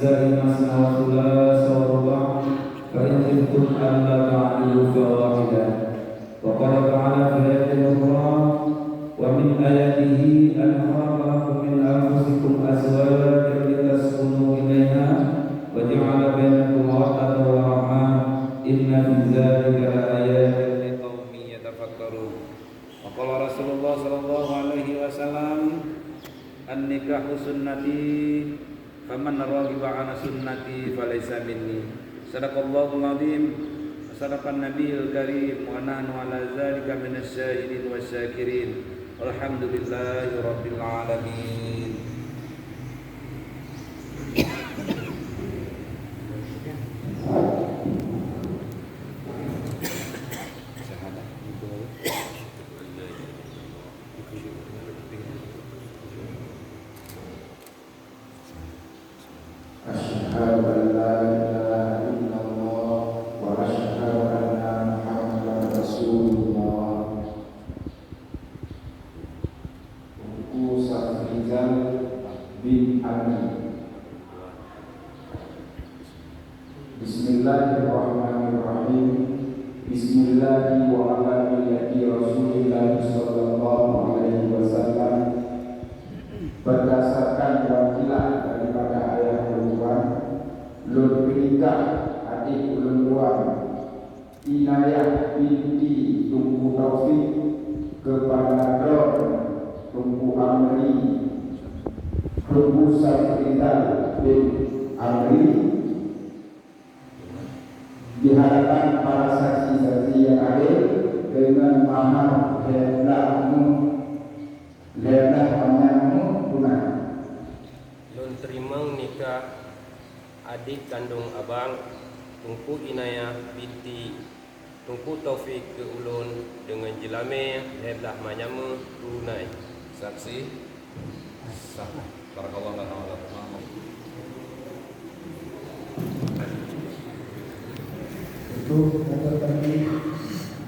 النساء مثنى وثلاث ورباع فإن خفتم ألا تعدلوا فواحدة. وقال تعالى في آية أخرى ومن آياته أن خلق لكم من أنفسكم أزواجا لتسكنوا إليها وجعل بينكم مودة ورحمة إن في ذلك لآيات لقوم يتفكرون. وقال رسول الله صلى الله عليه وسلم النكاح سنتي فمن رغب عن سنتي فليس مني. Sadaqallahul azim, sadaqan nabiyil karim, wa nahnu ala zalika minas syahidin wasyakirin. Alhamdulillahi rabbil alamin. Bismillahirrahmanirrahim. Bismillahi wa ala millati Rasulillah sallallahu alaihi wasallam. Berdasarkan wakilan daripada ayah ulun, lun menikah adik ulun Inayah binti Tunku Taufik kepada Dor Tunku Amri Tunku Safrizal bin Amri, diharapkan para saksi-saksi yang adil dengan mahar lelah panjangmu tunai. Lun terima nikah adik kandung abang Tunku Inayah binti Tunku Taufik ke ulun dengan jelame lelah manyama tunai. Saksi sah. Barakallahu ta'ala. Untuk tadi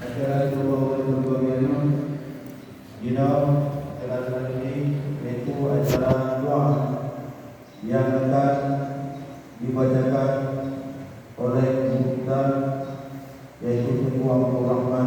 acara berbagai acara ini yaitu acara doa yang akan dibacakan oleh kita, yaitu Tunku Abdul Rahman